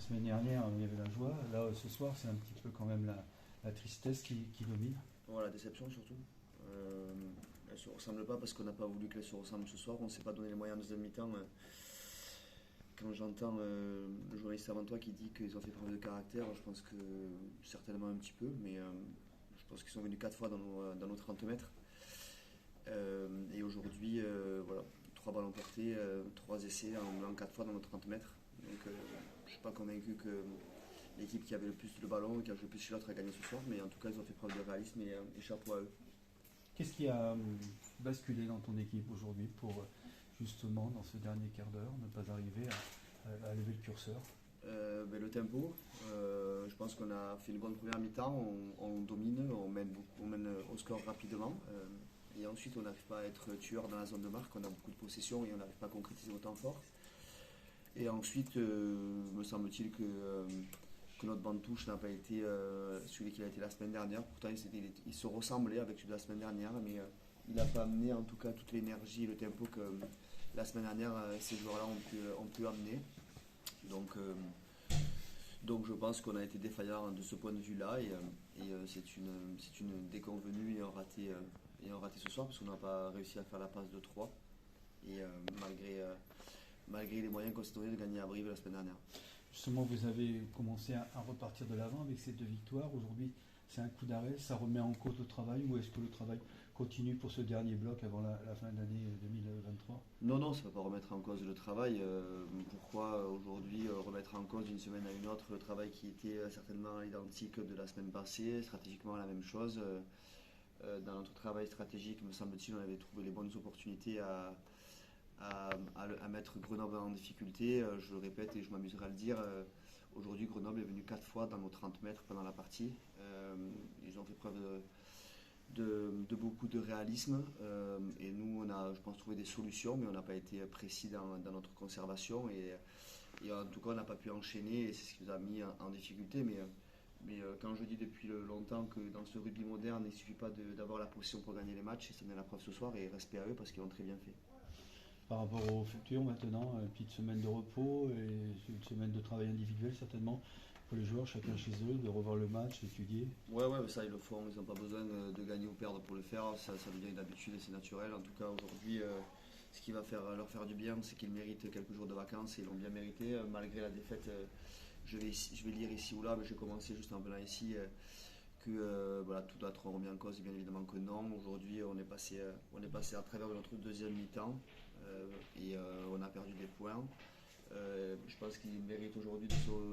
semaine dernière, il y avait la joie. Là, ce soir, c'est un petit peu quand même la tristesse qui domine. Voilà, la déception surtout. Elle ne se ressemble pas parce qu'on n'a pas voulu qu'elle se ressemble ce soir. On ne s'est pas donné les moyens en deuxième mi-temps. Quand j'entends le journaliste avant toi qui dit qu'ils ont fait preuve de caractère, je pense que certainement un petit peu, mais je pense qu'ils sont venus 4 fois dans nos 30 mètres. Et aujourd'hui, voilà, 3 ballons portés, 3 essais en 4 fois dans nos 30 mètres. Donc je ne suis pas convaincu que l'équipe qui avait le plus le ballon, qui a joué le plus chez l'autre a gagné ce soir, mais en tout cas ils ont fait preuve de réalisme et chapeau à eux. Qu'est-ce qui a basculé dans ton équipe aujourd'hui pour justement, dans ce dernier quart d'heure, ne pas arriver à lever le curseur? Le tempo, je pense qu'on a fait une bonne première mi-temps, on domine, on mène au score rapidement. Et ensuite, on n'arrive pas à être tueur dans la zone de marque, on a beaucoup de possession et on n'arrive pas à concrétiser autant fort. Et ensuite, me semble-t-il que notre banc de touche n'a pas été celui qu'il a été la semaine dernière. Pourtant, il se ressemblait avec celui de la semaine dernière, mais il n'a pas amené en tout cas toute l'énergie et le tempo que la semaine dernière ces joueurs-là ont pu amener. Donc je pense qu'on a été défaillant de ce point de vue-là et c'est une déconvenue et un raté ce soir parce qu'on n'a pas réussi à faire la passe de 3 et malgré les moyens qu'on s'est donnés de gagner à Brive la semaine dernière. Justement, vous avez commencé à repartir de l'avant avec ces 2 victoires. Aujourd'hui, c'est un coup d'arrêt. Ça remet en cause le travail ou est-ce que le travail continue pour ce dernier bloc avant la fin de l'année 2023? Non, ça ne va pas remettre en cause le travail. Pourquoi aujourd'hui remettre en cause d'une semaine à une autre le travail qui était certainement identique de la semaine passée, stratégiquement la même chose. Dans notre travail stratégique, me semble-t-il, on avait trouvé les bonnes opportunités à mettre Grenoble en difficulté. Je le répète et je m'amuserai à le dire. Aujourd'hui, Grenoble est venu 4 fois dans nos 30 mètres pendant la partie. Ils ont fait preuve de beaucoup de réalisme. Et nous, on a, je pense, trouvé des solutions, mais on n'a pas été précis dans notre conservation. Et en tout cas, on n'a pas pu enchaîner et c'est ce qui nous a mis en difficulté. Mais quand je dis depuis longtemps que dans ce rugby moderne, il ne suffit pas d'avoir la possession pour gagner les matchs, et ça en est la preuve ce soir, et respect à eux parce qu'ils l'ont très bien fait. Par rapport au futur maintenant, une petite semaine de repos et une semaine de travail individuel certainement pour les joueurs, chacun chez eux, de revoir le match, étudier. Ouais, mais ça ils le font, ils n'ont pas besoin de gagner ou perdre pour le faire, ça devient une habitude et c'est naturel. En tout cas aujourd'hui, ce qui va leur faire du bien, c'est qu'ils méritent quelques jours de vacances et ils l'ont bien mérité. Malgré la défaite, je vais lire ici ou là, mais j'ai commencé juste en venant ici. Voilà, tout doit être remis en cause, bien évidemment que non. Aujourd'hui, on est passé à travers de notre deuxième mi-temps et on a perdu des points. Je pense qu'il mérite aujourd'hui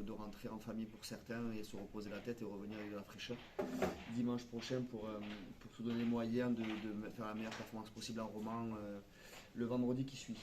de rentrer en famille pour certains et se reposer la tête et revenir avec de la fraîcheur dimanche prochain pour se donner les moyens de faire la meilleure performance possible en Roman le vendredi qui suit.